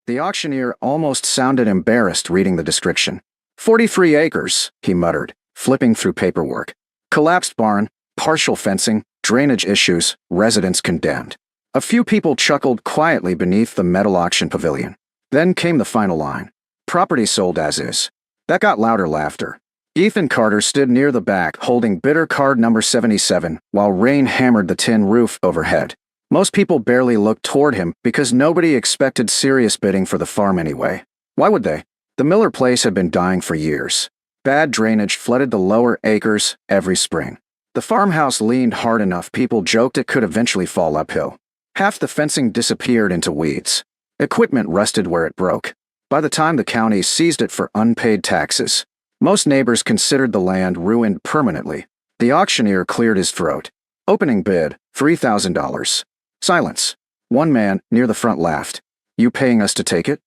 The auctioneer almost sounded embarrassed reading the description. 43 acres, he muttered, flipping through paperwork. Collapsed barn, partial fencing, drainage issues, residents condemned. A few people chuckled quietly beneath the metal auction pavilion. Then came the final line. Property sold as is. That got louder laughter. Ethan Carter stood near the back holding bidder card number 77 while rain hammered the tin roof overhead. Most people barely looked toward him because nobody expected serious bidding for the farm anyway. Why would they? The Miller place had been dying for years. Bad drainage flooded the lower acres every spring. The farmhouse leaned hard enough people joked it could eventually fall uphill. Half the fencing disappeared into weeds. Equipment rusted where it broke. By the time the county seized it for unpaid taxes, most neighbors considered the land ruined permanently. The auctioneer cleared his throat. Opening bid, $3,000. Silence. One man, near the front, laughed. You paying us to take it?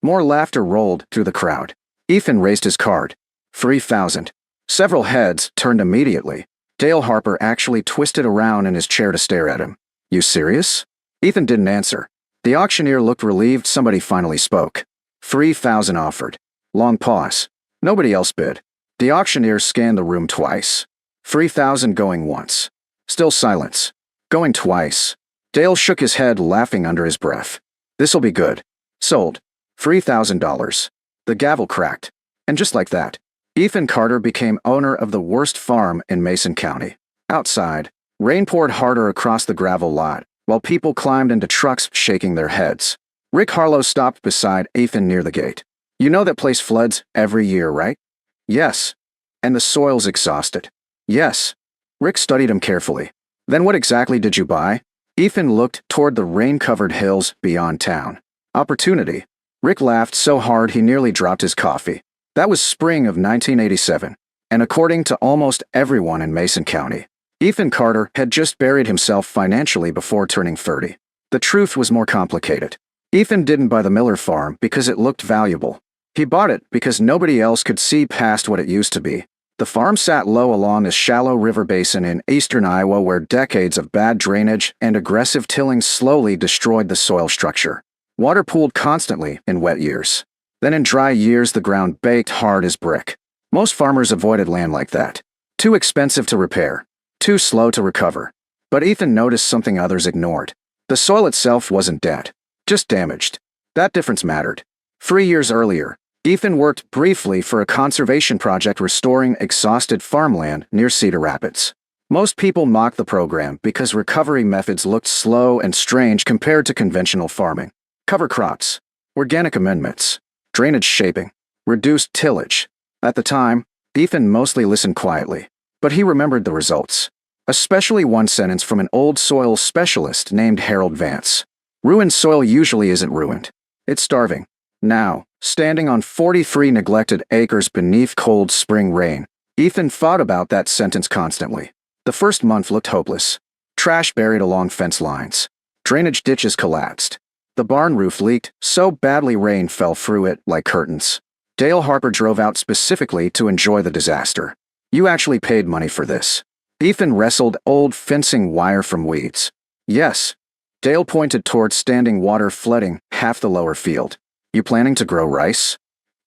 More laughter rolled through the crowd. Ethan raised his card. 3,000. Several heads turned immediately. Dale Harper actually twisted around in his chair to stare at him. You serious? Ethan didn't answer. The auctioneer looked relieved somebody finally spoke. 3,000 offered. Long pause. Nobody else bid. The auctioneer scanned the room twice. 3,000 going once. Still silence. Going twice. Dale shook his head, laughing under his breath. This'll be good. Sold. $3,000. The gavel cracked. And just like that, Ethan Carter became owner of the worst farm in Mason County. Outside, rain poured harder across the gravel lot, while people climbed into trucks shaking their heads. Rick Harlow stopped beside Ethan near the gate. You know that place floods every year, right? Yes. And the soil's exhausted. Yes. Rick studied him carefully. Then what exactly did you buy? Ethan looked toward the rain-covered hills beyond town. Opportunity. Rick laughed so hard he nearly dropped his coffee. That was spring of 1987, and according to almost everyone in Mason County, Ethan Carter had just buried himself financially before turning 30. The truth was more complicated. Ethan didn't buy the Miller farm because it looked valuable. He bought it because nobody else could see past what it used to be. The farm sat low along a shallow river basin in eastern Iowa where decades of bad drainage and aggressive tilling slowly destroyed the soil structure. Water pooled constantly in wet years. Then in dry years the ground baked hard as brick. Most farmers avoided land like that. Too expensive to repair. Too slow to recover. But Ethan noticed something others ignored. The soil itself wasn't dead. Just damaged. That difference mattered. 3 years earlier, Ethan worked briefly for a conservation project restoring exhausted farmland near Cedar Rapids. Most people mocked the program because recovery methods looked slow and strange compared to conventional farming. Cover crops, organic amendments, drainage shaping, reduced tillage. At the time, Ethan mostly listened quietly, but he remembered the results. Especially one sentence from an old soil specialist named Harold Vance. Ruined soil usually isn't ruined. It's starving. Now, standing on 43 neglected acres beneath cold spring rain, Ethan thought about that sentence constantly. The first month looked hopeless. Trash buried along fence lines. Drainage ditches collapsed. The barn roof leaked so badly rain fell through it like curtains. Dale Harper drove out specifically to enjoy the disaster. You actually paid money for this. Ethan wrestled old fencing wire from weeds. Yes. Dale pointed toward standing water flooding half the lower field. You planning to grow rice?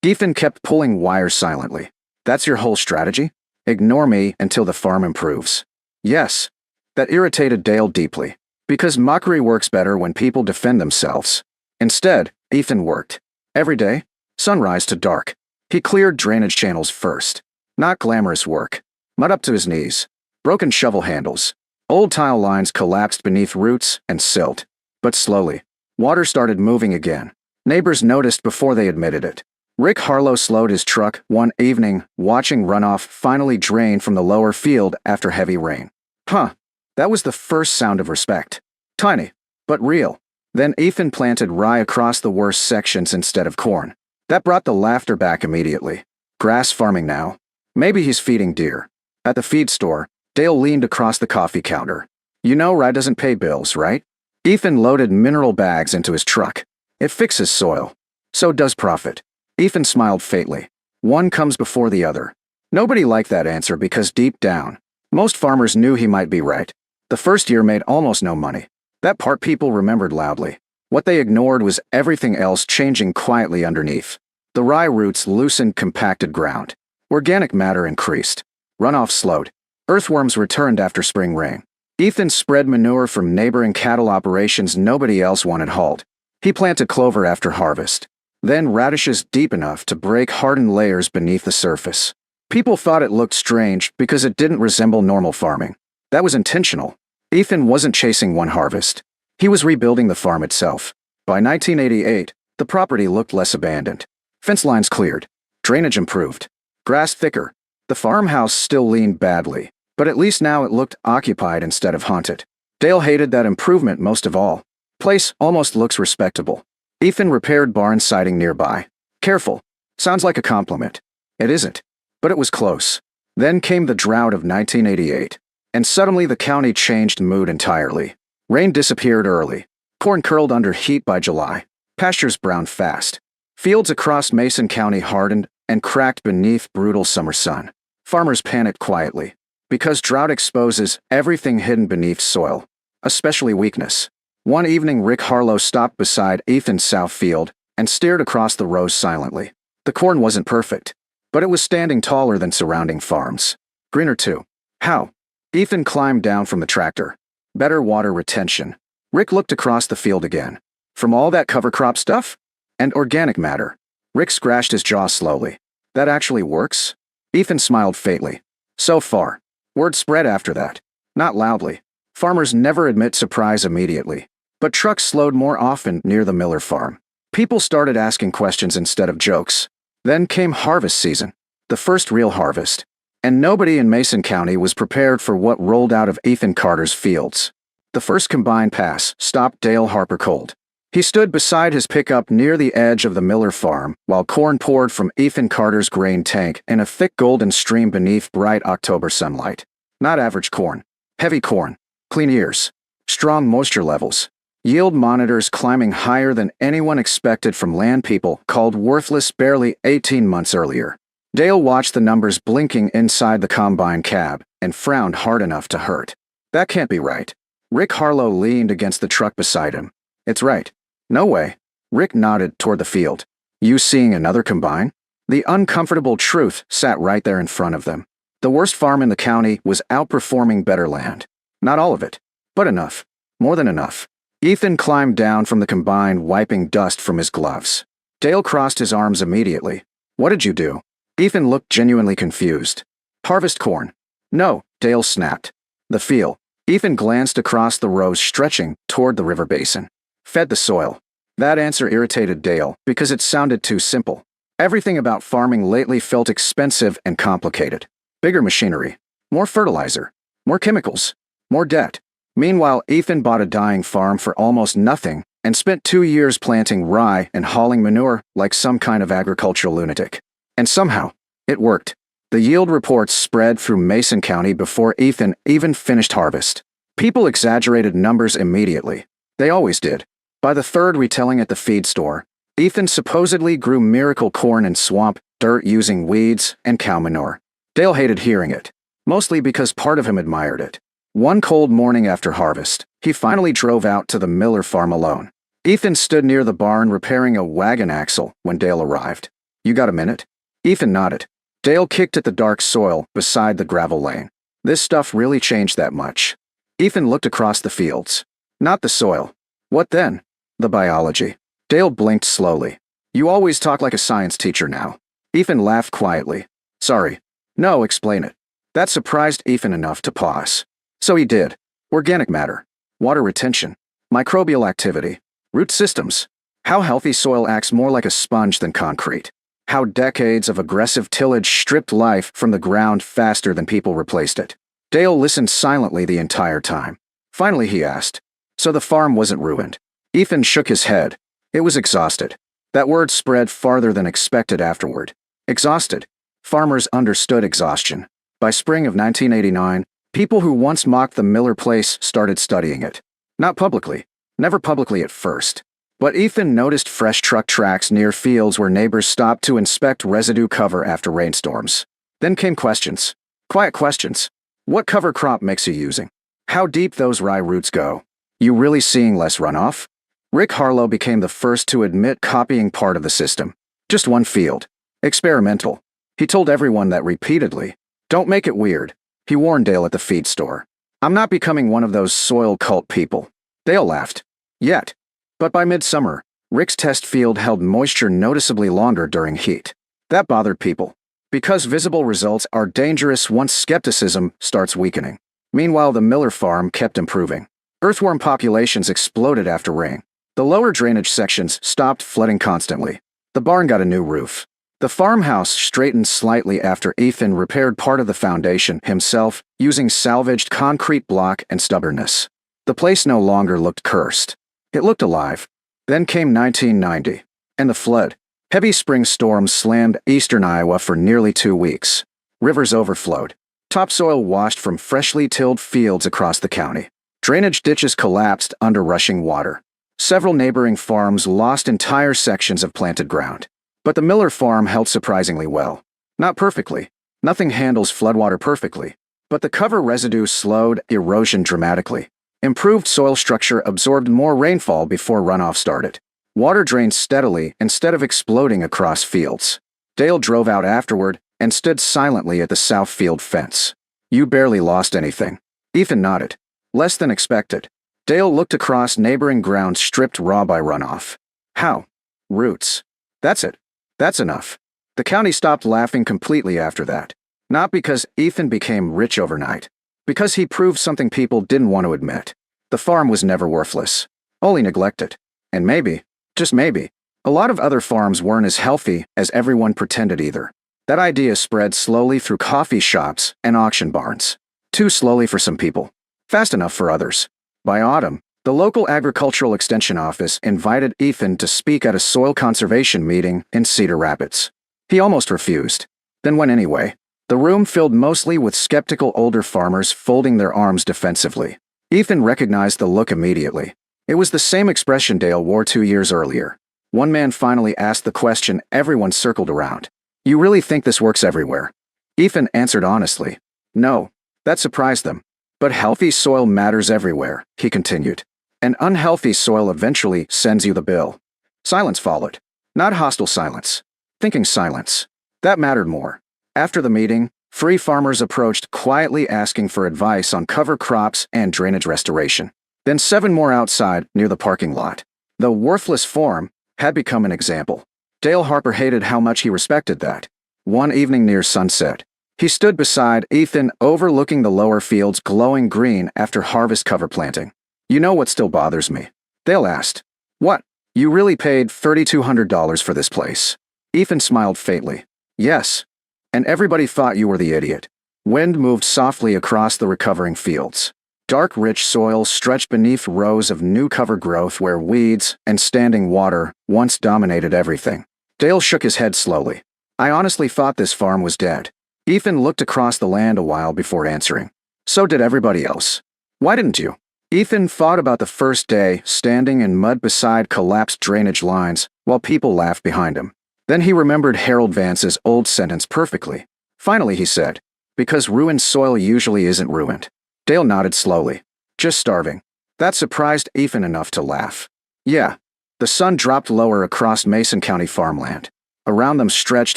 Ethan kept pulling wire silently. That's your whole strategy? Ignore me until the farm improves. Yes. That irritated Dale deeply. Because mockery works better when people defend themselves. Instead, Ethan worked. Every day, sunrise to dark. He cleared drainage channels first. Not glamorous work. Mud up to his knees. Broken shovel handles. Old tile lines collapsed beneath roots and silt. But slowly, water started moving again. Neighbors noticed before they admitted it. Rick Harlow slowed his truck one evening, watching runoff finally drain from the lower field after heavy rain. Huh. That was the first sound of respect. Tiny, but real. Then Ethan planted rye across the worst sections instead of corn. That brought the laughter back immediately. Grass farming now. Maybe he's feeding deer. At the feed store, Dale leaned across the coffee counter. You know rye doesn't pay bills, right? Ethan loaded mineral bags into his truck. It fixes soil. So does profit. Ethan smiled faintly. One comes before the other. Nobody liked that answer because deep down, most farmers knew he might be right. The first year made almost no money. That part people remembered loudly. What they ignored was everything else changing quietly underneath. The rye roots loosened compacted ground. Organic matter increased. Runoff slowed. Earthworms returned after spring rain. Ethan spread manure from neighboring cattle operations nobody else wanted hauled. He planted clover after harvest. Then radishes deep enough to break hardened layers beneath the surface. People thought it looked strange because it didn't resemble normal farming. That was intentional. Ethan wasn't chasing one harvest. He was rebuilding the farm itself. By 1988, the property looked less abandoned. Fence lines cleared. Drainage improved. Grass thicker. The farmhouse still leaned badly, but at least now it looked occupied instead of haunted. Dale hated that improvement most of all. Place almost looks respectable. Ethan repaired barn siding nearby. Careful. Sounds like a compliment. It isn't. But it was close. Then came the drought of 1988. And suddenly the county changed mood entirely. Rain disappeared early. Corn curled under heat by July. Pastures browned fast. Fields across Mason County hardened and cracked beneath brutal summer sun. Farmers panicked quietly. Because drought exposes everything hidden beneath soil, especially weakness. One evening Rick Harlow stopped beside Ethan's south field and stared across the rows silently. The corn wasn't perfect, but it was standing taller than surrounding farms. Greener too. How? Ethan climbed down from the tractor. Better water retention. Rick looked across the field again. From all that cover crop stuff? And organic matter. Rick scratched his jaw slowly. That actually works? Ethan smiled faintly. So far. Word spread after that. Not loudly. Farmers never admit surprise immediately. But trucks slowed more often near the Miller farm. People started asking questions instead of jokes. Then came harvest season. The first real harvest. And nobody in Mason County was prepared for what rolled out of Ethan Carter's fields. The first combine pass stopped Dale Harper cold. He stood beside his pickup near the edge of the Miller farm while corn poured from Ethan Carter's grain tank in a thick golden stream beneath bright October sunlight. Not average corn. Heavy corn. Clean ears. Strong moisture levels. Yield monitors climbing higher than anyone expected from land people called worthless barely 18 months earlier. Dale watched the numbers blinking inside the combine cab and frowned hard enough to hurt. That can't be right. Rick Harlow leaned against the truck beside him. It's right. No way. Rick nodded toward the field. You seeing another combine? The uncomfortable truth sat right there in front of them. The worst farm in the county was outperforming better land. Not all of it, but enough. More than enough. Ethan climbed down from the combine, wiping dust from his gloves. Dale crossed his arms immediately. What did you do? Ethan looked genuinely confused. Harvest corn. No, Dale snapped. The feel. Ethan glanced across the rows stretching toward the river basin. Fed the soil. That answer irritated Dale because it sounded too simple. Everything about farming lately felt expensive and complicated. Bigger machinery. More fertilizer. More chemicals. More debt. Meanwhile, Ethan bought a dying farm for almost nothing and spent 2 years planting rye and hauling manure like some kind of agricultural lunatic. And somehow, it worked. The yield reports spread through Mason County before Ethan even finished harvest. People exaggerated numbers immediately. They always did. By the third retelling at the feed store, Ethan supposedly grew miracle corn in swamp dirt using weeds and cow manure. Dale hated hearing it, mostly because part of him admired it. One cold morning after harvest, he finally drove out to the Miller farm alone. Ethan stood near the barn repairing a wagon axle when Dale arrived. You got a minute? Ethan nodded. Dale kicked at the dark soil beside the gravel lane. This stuff really changed that much. Ethan looked across the fields. Not the soil. What then? The biology. Dale blinked slowly. You always talk like a science teacher now. Ethan laughed quietly. Sorry. No, explain it. That surprised Ethan enough to pause. So he did. Organic matter. Water retention. Microbial activity. Root systems. How healthy soil acts more like a sponge than concrete. How decades of aggressive tillage stripped life from the ground faster than people replaced it. Dale listened silently the entire time. Finally he asked, so the farm wasn't ruined? Ethan shook his head. It was exhausted. That word spread farther than expected afterward. Exhausted. Farmers understood exhaustion. By spring of 1989, people who once mocked the Miller place started studying it. Not publicly. Never publicly at first. But Ethan noticed fresh truck tracks near fields where neighbors stopped to inspect residue cover after rainstorms. Then came questions. Quiet questions. What cover crop mix you using? How deep those rye roots go? You really seeing less runoff? Rick Harlow became the first to admit copying part of the system. Just one field. Experimental. He told everyone that repeatedly. Don't make it weird. He warned Dale at the feed store. I'm not becoming one of those soil cult people. Dale laughed. Yet. But by midsummer, Rick's test field held moisture noticeably longer during heat. That bothered people. Because visible results are dangerous once skepticism starts weakening. Meanwhile, the Miller farm kept improving. Earthworm populations exploded after rain. The lower drainage sections stopped flooding constantly. The barn got a new roof. The farmhouse straightened slightly after Ethan repaired part of the foundation himself using salvaged concrete block and stubbornness. The place no longer looked cursed. It looked alive. Then came 1990, and the flood. Heavy spring storms slammed eastern Iowa for nearly 2 weeks. Rivers overflowed. Topsoil washed from freshly tilled fields across the county. Drainage ditches collapsed under rushing water. Several neighboring farms lost entire sections of planted ground. But the Miller farm held surprisingly well. Not perfectly. Nothing handles floodwater perfectly. But the cover residue slowed erosion dramatically. Improved soil structure absorbed more rainfall before runoff started. Water drained steadily instead of exploding across fields. Dale drove out afterward and stood silently at the south field fence. You barely lost anything. Ethan nodded. Less than expected. Dale looked across neighboring ground stripped raw by runoff. How? Roots. That's it. That's enough. The county stopped laughing completely after that. Not because Ethan became rich overnight. Because he proved something people didn't want to admit. The farm was never worthless. Only neglected. And maybe, just maybe, a lot of other farms weren't as healthy as everyone pretended either. That idea spread slowly through coffee shops and auction barns. Too slowly for some people. Fast enough for others. By autumn, the local agricultural extension office invited Ethan to speak at a soil conservation meeting in Cedar Rapids. He almost refused, then went anyway. The room filled mostly with skeptical older farmers folding their arms defensively. Ethan recognized the look immediately. It was the same expression Dale wore 2 years earlier. One man finally asked the question everyone circled around. You really think this works everywhere? Ethan answered honestly. No. That surprised them. But healthy soil matters everywhere, he continued. An unhealthy soil eventually sends you the bill. Silence followed. Not hostile silence. Thinking silence. That mattered more. After the meeting, free farmers approached quietly asking for advice on cover crops and drainage restoration. Then 7 more outside near the parking lot. The worthless farm had become an example. Dale Harper hated how much he respected that. One evening near sunset, he stood beside Ethan overlooking the lower fields glowing green after harvest cover planting. You know what still bothers me? Dale asked. What? You really paid $3,200 for this place? Ethan smiled faintly. Yes. And everybody thought you were the idiot. Wind moved softly across the recovering fields. Dark, rich soil stretched beneath rows of new cover growth where weeds and standing water once dominated everything. Dale shook his head slowly. I honestly thought this farm was dead. Ethan looked across the land a while before answering. So did everybody else. Why didn't you? Ethan thought about the first day standing in mud beside collapsed drainage lines while people laughed behind him. Then he remembered Harold Vance's old sentence perfectly. Finally, he said, because ruined soil usually isn't ruined. Dale nodded slowly. Just starving. That surprised Ethan enough to laugh. Yeah. The sun dropped lower across Mason County farmland. Around them stretched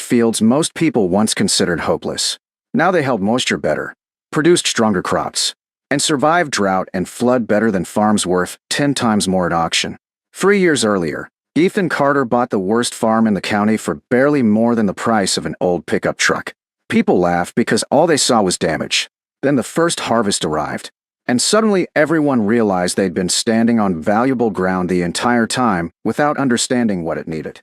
fields most people once considered hopeless. Now they held moisture better, produced stronger crops, and survived drought and flood better than farms worth 10 times more at auction. 3 years earlier, Ethan Carter bought the worst farm in the county for barely more than the price of an old pickup truck. People laughed because all they saw was damage. Then the first harvest arrived, and suddenly everyone realized they'd been standing on valuable ground the entire time without understanding what it needed.